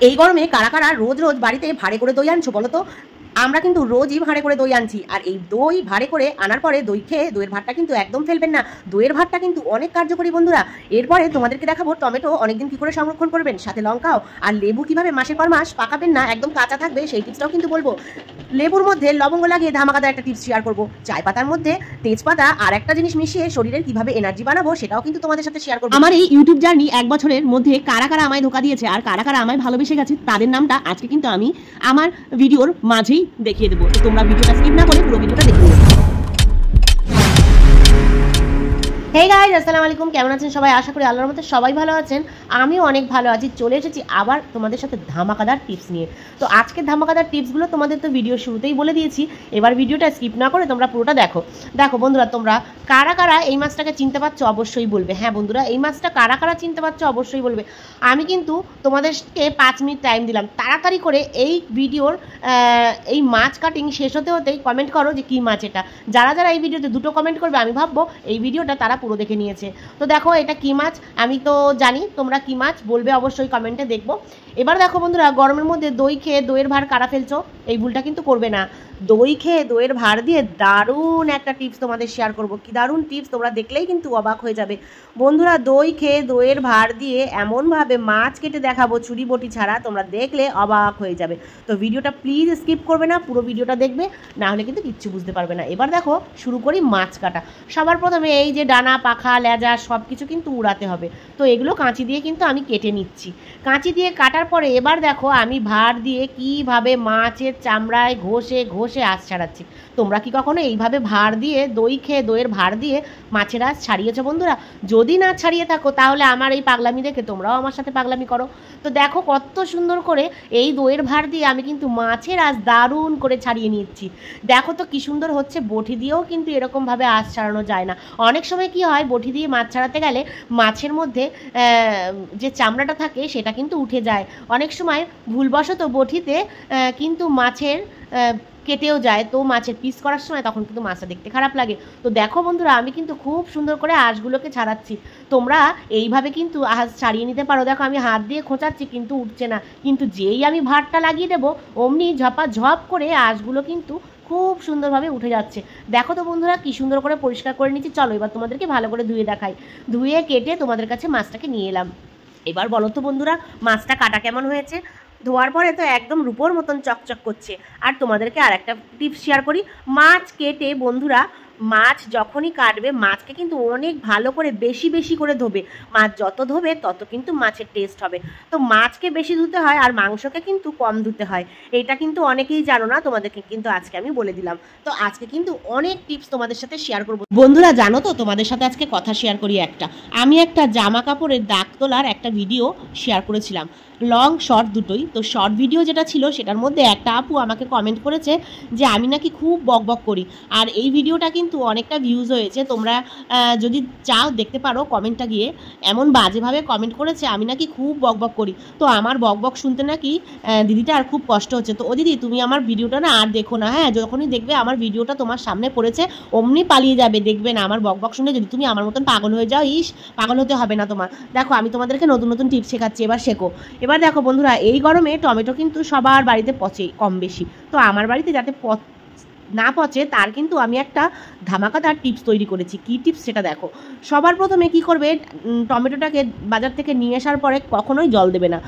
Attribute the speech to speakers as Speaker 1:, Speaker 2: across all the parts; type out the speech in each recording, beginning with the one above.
Speaker 1: এই গরমে কারা কারা রোজ রোজ বাড়িতে ভাড়ে করে দই আনছো বলো তো? আমরা কিন্তু রোজই ভাড়ে করে দই আনছি। আর এই দই ভাড়ে করে আনার পরে দই খেয়ে দইয়ের ভাতটা কিন্তু একদম ফেলবেন না। দইয়ের ভাতটা কিন্তু অনেক কার্যকরী বন্ধুরা। এরপরে তোমাদেরকে দেখাবো টমেটো অনেকদিন কি করে সংরক্ষণ করবেন, সাথে লঙ্কাও, আর লেবু কিভাবে মাসের পর মাস পাকাবেন না, একদম কাঁচা থাকবে সেই টিপসটাও কিন্তু বলবো। লেবুর মধ্যে লবঙ্গ লাগিয়ে ধামাকাদার একটা টিপস শেয়ার করবো। চায় পাতার মধ্যে তেজপাতা আর একটা জিনিস মিশিয়ে শরীরের কিভাবে এনার্জি বানাবো সেটাও কিন্তু তোমাদের সাথে শেয়ার করবো। আমার এই ইউটিউব জার্নি 1 বছরের মধ্যে কারা কারা আমায় ধোকা দিয়েছে আর কারা কারা আমায় ভালোবেসে গেছে তাদের নামটা আজকে কিন্তু আমি আমার ভিডিওর মাঝেই দেখিয়ে দেবো। তো তোমরা ভিডিওটা স্কিপ না করে পুরো ভিডিওটা দেখে নিও। হেই গাইস, আসসালামু আলাইকুম। কেমন আছেন সবাই? আশা করি আল্লাহর মধ্যে সবাই ভালো আছেন। আমিও অনেক ভালো আছি। চলে এসেছি আবার তোমাদের সাথে ধামাকাদার টিপস নিয়ে। তো আজকের ধামাকাদার টিপসগুলো তোমাদের তো ভিডিও শুরুতেই বলে দিয়েছি। এবার ভিডিওটা স্কিপ না করে তোমরা পুরোটা দেখো। দেখো বন্ধুরা, তোমরা কারা কারা এই মাছটাকে চিনতে পারছো অবশ্যই বলবে। হ্যাঁ বন্ধুরা, এই মাছটা কারা কারা চিনতে পারছো অবশ্যই বলবে। আমি কিন্তু তোমাদেরকে 5 মিনিট টাইম দিলাম, তাড়াতাড়ি করে এই ভিডিওর এই মাছ কাটিং শেষ হতে হতেই কমেন্ট করো যে কী মাছ এটা। যারা যারা এই ভিডিওতে 2টো কমেন্ট করবে আমি ভাববো এই ভিডিওটা তারা পুরো দেখে নিয়েছে। তো দেখো এটা কি মাছ, আমি তো জানি তোমরা কি মাছ বলবে, অবশ্যই কমেন্টে দেখবো। এবার দেখো বন্ধুরা, গরমের মধ্যে দই খেয়ে দইয়ের ভার কারা ফেলছো, এই ভুলটা কিন্তু করবে না। দই খেয়ে দইয়ের ভার দিয়ে দারুণ একটা টিপস তোমাদের শেয়ার করবো। কি দারুণ টিপস, তোমরা দেখলেই কিন্তু অবাক হয়ে যাবে বন্ধুরা। দই খেয়ে দইয়ের ভার দিয়ে এমনভাবে মাছ কেটে দেখাবো ছুরি বটি ছাড়া, তোমরা দেখলে অবাক হয়ে যাবে। তো ভিডিওটা প্লিজ স্কিপ করবে না, পুরো ভিডিওটা দেখবে, না হলে কিন্তু কিচ্ছু বুঝতে পারবে না। এবার দেখো শুরু করি মাছ কাটা। সবার প্রথমে এই যে ডানা পাখা লেজা সব কিছু কিন্তু উড়াতে হবে। তো এগুলো কাঁচি দিয়ে কিন্তু আমি কেটে নিচ্ছি। কাঁচি দিয়ে কাটার পরে এবার দেখো আমি ভার দিয়ে কিভাবে মাছের চামড়ায় ঘষে ঘষে আঁশ ছাড়াচ্ছি। তোমরা কি কখনো এইভাবে ভার দিয়ে দই খেয়ে দইয়ের ভার দিয়ে মাছের আঁশ ছাড়িয়েছো বন্ধুরা? যদি না ছাড়িয়ে থাকো তাহলে আমার এই পাগলামি দেখে তোমরাও আমার সাথে পাগলামি করো। তো দেখো কত সুন্দর করে এই দইয়ের ভার দিয়ে আমি কিন্তু মাছের আঁশ দারুণ করে ছাড়িয়ে নিচ্ছি। দেখো তো কি সুন্দর হচ্ছে। বটি দিয়েও কিন্তু এরকমভাবে আঁশ ছাড়ানো যায় না। অনেক সময় কি হয়, বটি দিয়ে মাছ ছাড়াতে গেলে মাছের মধ্যে যে চামড়াটা থাকে সেটা কিন্তু উঠে যায়। অনেক সময় ভুলবশত বটিতে কিন্তু মাছের কেটেও যায়, তো মাছের পিস করার সময় তখন কিন্তু মাছটা দেখতে খারাপ লাগে। তো দেখো বন্ধুরা, আমি কিন্তু খুব সুন্দর করে আঁশগুলোকে ছাড়াচ্ছি। তোমরা এইভাবে কিন্তু আঁশ ছাড়িয়ে নিতে পারো। দেখো আমি হাত দিয়ে খোঁচাচ্ছি কিন্তু উঠছে না, কিন্তু যেই আমি ভাতটা লাগিয়ে দেবো অমনি ঝপাঝপ করে আঁশগুলো কিন্তু খুব সুন্দরভাবে উঠে যাচ্ছে। দেখো তো বন্ধুরা কি সুন্দর করে পরিষ্কার করে নিচ্ছি। চলো এবার তোমাদেরকে ভালো করে ধুয়ে দেখাই। ধুয়ে কেটে তোমাদের কাছে মাছটাকে নিয়ে এলাম। এবার বলো তো বন্ধুরা, মাছটা কাটা কেমন হয়েছে? ধোয়ার পরে তো একদম রূপোর মতন চকচক করছে। আর তোমাদেরকে আর একটা টিপস শেয়ার করি। মাছ কেটে বন্ধুরা, মাছ যখনই কাটবে মাছকে কিন্তু অনেক ভালো করে বেশি বেশি করে ধোবে। মাছ যত ধোবে তত কিন্তু মাছের টেস্ট হবে। তো মাছকে বেশি ধুতে হয় আর মাংসকে কিন্তু কম ধুতে হয়। এটা কিন্তু অনেকেই জানো না, তোমাদেরকে কিন্তু আজকে আমি বলে দিলাম। তো আজকে কিন্তু অনেক টিপস তোমাদের সাথে শেয়ার করবো বন্ধুরা। জানো তো তোমাদের সাথে আজকে কথা শেয়ার করি একটা। আমি একটা জামা কাপড়ের দাগ তোলার একটা ভিডিও শেয়ার করেছিলাম, লং শর্ট দুটোই। তো শর্ট ভিডিও যেটা ছিল সেটার মধ্যে একটা আপু আমাকে কমেন্ট করেছে যে আমি নাকি খুব বকবক করি। আর এই ভিডিওটা কিন্তু অনেকটা ভিউজ হয়েছে। তোমরা যদি চাও দেখতে পারো কমেন্টটা গিয়ে। এমন বাজেভাবে কমেন্ট করেছে আমি নাকি খুব বকবক করি। তো আমার বকবক শুনতে নাকি দিদিটা আর খুব কষ্ট হচ্ছে। তো ও দিদি, তুমি আমার ভিডিওটা না আর দেখো না, হ্যাঁ? যখনই দেখবে আমার ভিডিওটা তোমার সামনে পড়েছে অমনি পালিয়ে যাবে, দেখবে না আমার বকবক শুনে যদি তুমি আমার মতন পাগল হয়ে যাও। পাগল হতে হবে না তোমার। দেখো আমি তোমাদেরকে নতুন নতুন টিপস শেখাচ্ছি, এবার শেখো। এবার দেখো বন্ধুরা, এই গরমে টমেটো কিন্তু সবার বাড়িতে পচে কম বেশি। তো আমার বাড়িতে যাতে না পচে তার কিন্তু আমি একটা ধামাকাদার টিপস তৈরি করেছি। কি টিপস সেটা দেখো। সবার প্রথমে কি করবে, টমেটোটাকে বাজার থেকে নিয়ে আসার পরে কখনোই জল দেবে না।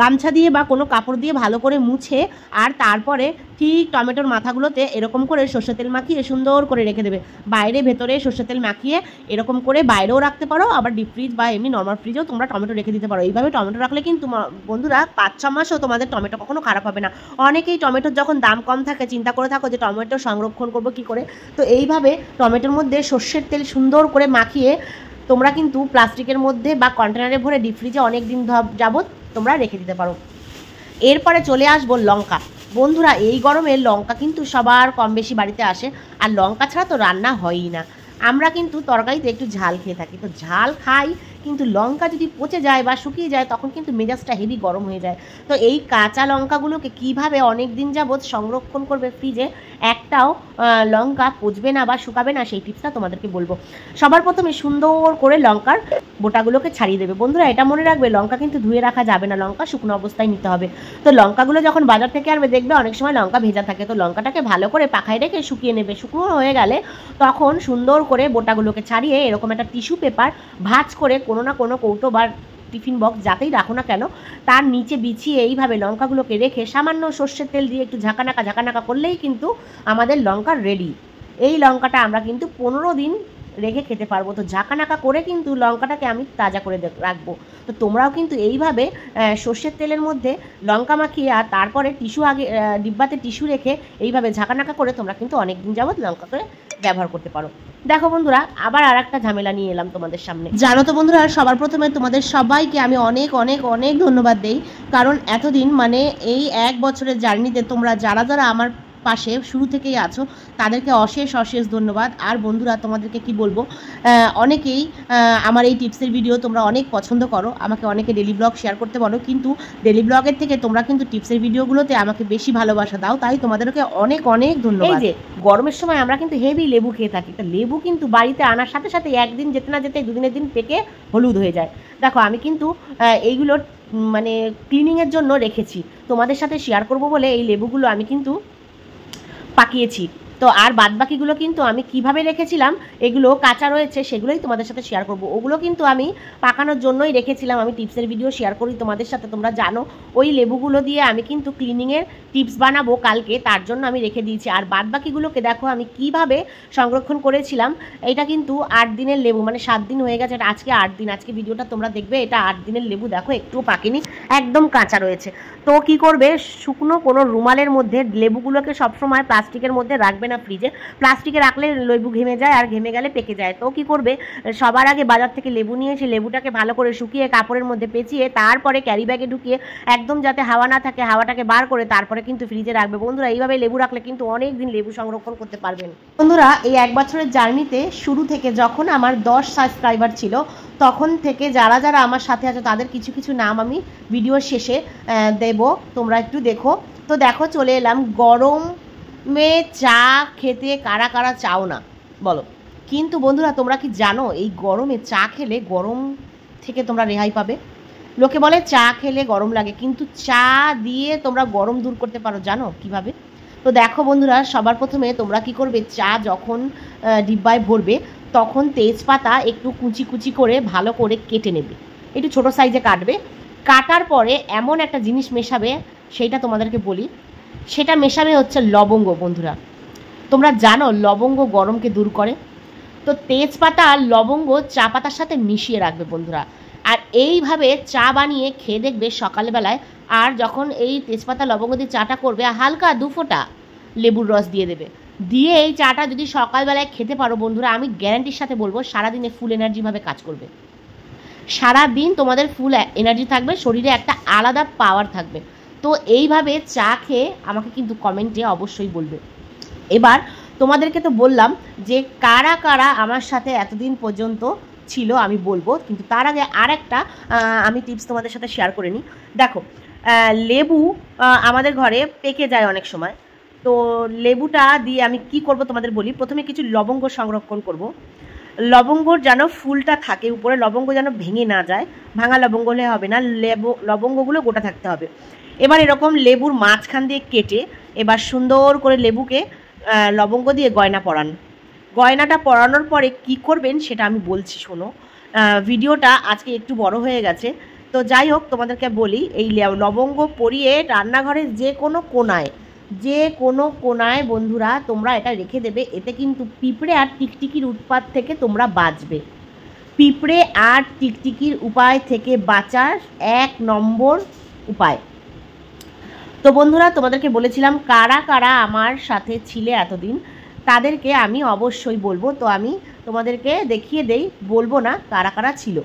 Speaker 1: গামছা দিয়ে বা কোনো কাপড় দিয়ে ভালো করে মুছে আর তারপরে ঠিক টমেটোর মাথাগুলোতে এরকম করে সর্ষের তেল মাখিয়ে সুন্দর করে রেখে দেবে। বাইরে ভেতরে সর্ষের তেল মাখিয়ে এরকম করে বাইরেও রাখতে পারো, আবার ডিপ ফ্রিজ বা এমনি নর্মাল ফ্রিজেও তোমরা টমেটো রেখে দিতে পারো। এইভাবে টমেটো রাখলে কিন্তু বন্ধুরা 5-6 মাসও তোমাদের টমেটো কখনো খারাপ হবে না। অনেকেই টমেটোর যখন দাম কম থাকে চিন্তা করে থাকো যে টমেটো সংরক্ষণ করবো কী করে। তো এইভাবে টমেটোর মধ্যে সর্ষের তেল সুন্দর করে মাখিয়ে তোমরা কিন্তু প্লাস্টিকের মধ্যে বা কন্টেনারে ভরে ডিপ ফ্রিজে অনেক দিন যাবত তোমরা রেখে দিতে পারো। এরপরে চলে আসবো লঙ্কা। বন্ধুরা এই গরমে লঙ্কা কিন্তু সবার কম বেশি বাড়িতে আসে, আর লঙ্কা ছাড়া তো রান্না হয়ই না। আমরা কিন্তু তরকারিতে একটু ঝাল খেয়ে থাকি। তো ঝাল খাই কিন্তু লঙ্কা যদি পচে যায় বা শুকিয়ে যায় তখন কিন্তু মেজাজটা হেভি গরম হয়ে যায়। তো এই কাঁচা লঙ্কাগুলোকে কীভাবে অনেক দিন যাবৎ সংরক্ষণ করবে ফ্রিজে, একটাও লঙ্কা পচবে না বা শুকাবে না, সেই টিপসটা তোমাদেরকে বলবো। সবার প্রথমে সুন্দর করে লঙ্কার বোটাগুলোকে ছাড়িয়ে দেবে। বন্ধুরা এটা মনে রাখবে, লঙ্কা কিন্তু ধুয়ে রাখা যাবে না, লঙ্কা শুকনো অবস্থায় নিতে হবে। তো লঙ্কাগুলো যখন বাজার থেকে আনবে দেখবে অনেক সময় লঙ্কা ভেজা থাকে, তো লঙ্কাটাকে ভালো করে পাখায় রেখে শুকিয়ে নেবে। শুকনো হয়ে গেলে তখন সুন্দর করে বোটাগুলোকে ছাড়িয়ে এরকম একটা টিস্যু পেপার ভাঁজ করে কোনো না কোনো কৌটো বা টিফিন বক্স যাতেই রাখো না কেন তার নিচে বিছিয়ে এইভাবে লঙ্কাগুলোকে রেখে সামান্য সর্ষের তেল দিয়ে একটু ঝাঁকানাকা করলেই কিন্তু আমাদের লঙ্কা রেডি। এই লঙ্কাটা আমরা কিন্তু 15 দিন রেখে খেতে পারবো। তো ঝাঁকানাকা করে কিন্তু লঙ্কাটাকে আমি তাজা করে রাখবো। তো তোমরাও কিন্তু এইভাবে সর্ষের তেলের মধ্যে লঙ্কা মাখিয়ে আর তারপরে ডিব্বাতে টিস্যু রেখে এইভাবে ঝাঁকানাকা করে তোমরা কিন্তু অনেক দিন যাবত লঙ্কা করে ব্যবহার করতে পারো। দেখো বন্ধুরা, আবার আর একটা ঝামেলা নিয়ে এলাম তোমাদের সামনে। জানো তো বন্ধুরা, সবার প্রথমে তোমাদের সবাইকে আমি অনেক অনেক অনেক ধন্যবাদ দেই, কারণ এতদিন মানে এই 1 বছরের জার্নিতে তোমরা যারা যারা আমার পাশে শুরু থেকেই আছো তাদেরকে অশেষ অশেষ ধন্যবাদ। আর বন্ধুরা তোমাদেরকে কি বলবো, অনেকেই আমার এই টিপসের ভিডিও তোমরা অনেক পছন্দ করো, আমাকে অনেকে ডেলি ব্লগ শেয়ার করতে বলো, কিন্তু ডেলি ব্লগের থেকে তোমরা কিন্তু টিপসের ভিডিওগুলোতে আমাকে বেশি ভালোবাসা দাও, তাই তোমাদেরকে অনেক অনেক ধন্যবাদ। এই যে গরমের সময় আমরা কিন্তু হেভি লেবু খেয়ে থাকি, তা লেবু কিন্তু বাড়িতে আনার সাথে সাথে একদিন যেতে না যেতে 2 দিনের দিন পেকে হলুদ হয়ে যায়। দেখো আমি কিন্তু এইগুলো মানে ক্লিনিংয়ের জন্য রেখেছি, তোমাদের সাথে শেয়ার করব বলে এই লেবুগুলো আমি কিন্তু পাকিয়েছি। তো আর বাদবাকিগুলো কিন্তু আমি কিভাবে রেখেছিলাম, এগুলো কাঁচা রয়েছে সেগুলোই তোমাদের সাথে শেয়ার করব। ওগুলো কিন্তু আমি পাকানোর জন্যই রেখেছিলাম, আমি টিপসের ভিডিও শেয়ার করি তোমাদের সাথে, তোমরা জানো। ওই লেবুগুলো দিয়ে আমি কিন্তু ক্লিনিংয়ের টিপস বানাবো কালকে, তার জন্য আমি রেখে দিয়েছি। আর বাদবাকিগুলোকে দেখো আমি কিভাবে সংরক্ষণ করেছিলাম। এটা কিন্তু 8 দিনের লেবু, মানে 7 দিন হয়ে গেছে, আজকে 8 দিন। আজকে ভিডিওটা তোমরা দেখবে, এটা 8 দিনের লেবু। দেখো একটুও পাকেনি, একদম কাঁচা রয়েছে। তো কি করবে, শুকনো কোনো রুমালের মধ্যে লেবুগুলোকে সবসময় প্লাস্টিকের মধ্যে রাখবে না ফ্রিজে, প্লাস্টিকে রাখলে লেবু ঘেমে যায় আর ঘেমে গেলে পেকে যায়। তো কি করবে, সবার আগে বাজার থেকে লেবু নিয়ে এসে লেবুটাকে ভালো করে শুকিয়ে কাপড়ের মধ্যে পেঁচিয়ে তারপরে ক্যারি ব্যাগে ঢুকিয়ে একদম যাতে হাওয়া না থাকে হাওয়াটাকে বার করে তারপরে কিন্তু ফ্রিজে রাখবে। বন্ধুরা এইভাবে লেবু রাখলে কিন্তু অনেক দিন লেবু সংরক্ষণ করতে পারবেন। বন্ধুরা এই 1 বছরের জার্নিতে শুরু থেকে যখন আমার 10 সাবস্ক্রাইবার ছিল তখন থেকে যারা যারা আমার সাথে আছো তাদের কিছু কিছু নাম আমি ভিডিওর শেষে দেব, তোমরা একটু দেখো। তো দেখো চলে এলাম, গরমে চা খেতে কারা কারা চাও না বলো? কিন্তু বন্ধুরা তোমরা কি জানো, এই গরমে চা খেলে গরম থেকে তোমরা রেহাই পাবে। লোকে বলে চা খেলে গরম লাগে, কিন্তু চা দিয়ে তোমরা গরম দূর করতে পারো, জানো কিভাবে? তো দেখো বন্ধুরা, সবার প্রথমে তোমরা কি করবে, চা যখন ডিব্বায় ভরবে তখন তেজপাতা একটু কুচি কুচি করে ভালো করে কেটে নেবে, একটু ছোটো সাইজে কাটবে। কাটার পরে এমন একটা জিনিস মেশাবে, সেইটা তোমাদেরকে বলি, সেটা মেশাবে হচ্ছে লবঙ্গ। বন্ধুরা তোমরা জানো লবঙ্গ গরমকে দূর করে, তো তেজপাতা আর লবঙ্গ চা পাতার সাথে মিশিয়ে রাখবে বন্ধুরা। আর এইভাবে চা বানিয়ে খেয়ে দেখবে সকালবেলায়। আর যখন এই তেজপাতা লবঙ্গ দিয়ে চাটা করবে, হালকা 2 ফোঁটা লেবুর রস দিয়ে দেবে, দিয়ে এই চাটা যদি সকালবেলায় খেতে পারো বন্ধুরা, আমি গ্যারান্টির সাথে বলবো সারাদিনে ফুল এনার্জিভাবে কাজ করবে। সারাদিন তোমাদের ফুল এনার্জি থাকবে, শরীরে একটা আলাদা পাওয়ার থাকবে। তো এইভাবে চা খেয়ে আমাকে কিন্তু কমেন্টে অবশ্যই বলবে। এবার তোমাদেরকে তো বললাম যে কারা কারা আমার সাথে এতদিন পর্যন্ত ছিল আমি বলবো, কিন্তু তার আগে আরেকটা আমি টিপস তোমাদের সাথে শেয়ার করে নিই। দেখো লেবু আমাদের ঘরে পেকে যায় অনেক সময়, তো লেবুটা দিয়ে আমি কি করব তোমাদের বলি। প্রথমে কিছু লবঙ্গ সংরক্ষণ করব, লবঙ্গর যেন ফুলটা থাকে উপরে, লবঙ্গ যেন ভেঙে না যায়, ভাঙা লবঙ্গ হলে হবে না, লবঙ্গগুলো গোটা থাকতে হবে। এবার এরকম লেবুর মাঝখান দিয়ে কেটে এবার সুন্দর করে লেবুকে লবঙ্গ দিয়ে গয়না পরান। গয়নাটা পরানোর পরে কি করবেন সেটা আমি বলছি, শোনো। ভিডিওটা আজকে একটু বড় হয়ে গেছে, তো যাই হোক তোমাদেরকে বলি, এই লবঙ্গ পরিয়ে রান্নাঘরের যে কোনো কোনায় বন্ধুরা তোমরা এটা রেখে দেবে। এতে কিন্তু পিঁপড়ে আর টিকটিকির উৎপাত থেকে তোমরা বাঁচবে। পিঁপড়ে আর টিকটিকির উপায় থেকে বাঁচার 1 নম্বর উপায়। তো বন্ধুরা তোমাদেরকে বলেছিলাম কারা কারা আমার সাথে ছিলে এতদিন, তাদেরকে আমি অবশ্যই বলবো। তো আমি তোমাদেরকে দেখিয়ে দেই, বলবো না কারা কারা ছিল।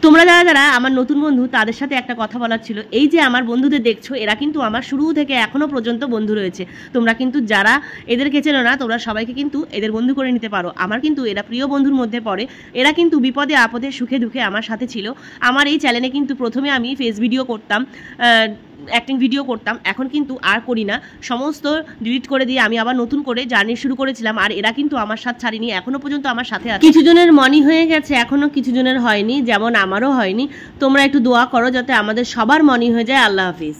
Speaker 1: তোমরা যারা যারা আমার নতুন বন্ধু তাদের সাথে একটা কথা বলার ছিল, এই যে আমার বন্ধুদের দেখছো এরা কিন্তু আমার শুরু থেকে এখনো পর্যন্ত বন্ধু রয়েছে। তোমরা কিন্তু যারা এদেরকে চেনো না তোমরা সবাইকে কিন্তু এদের বন্ধু করে নিতে পারো। আমার কিন্তু এরা প্রিয় বন্ধুর মধ্যে পড়ে। এরা কিন্তু বিপদে আপদে সুখে দুঃখে আমার সাথে ছিল। আমার এই চ্যানেলে কিন্তু প্রথমে আমি ফেস ভিডিও করতাম, অ্যাক্টিং ভিডিও করতাম, এখন কিন্তু আর করি না, সমস্ত ডিলিট করে দিয়ে আমি আবার নতুন করে জার্নি শুরু করেছিলাম। আর এরা কিন্তু আমার সাথে ছাড়িনি, এখনো পর্যন্ত আমার সাথে আছে। কিছু জনের মনি হয়ে গেছে, এখনো কিছু জনের হয়নি, যেমন আমারও হয়নি। তোমরা একটু দোয়া করো যাতে আমাদের সবার মনি হয়ে যায়। আল্লাহ হাফিজ।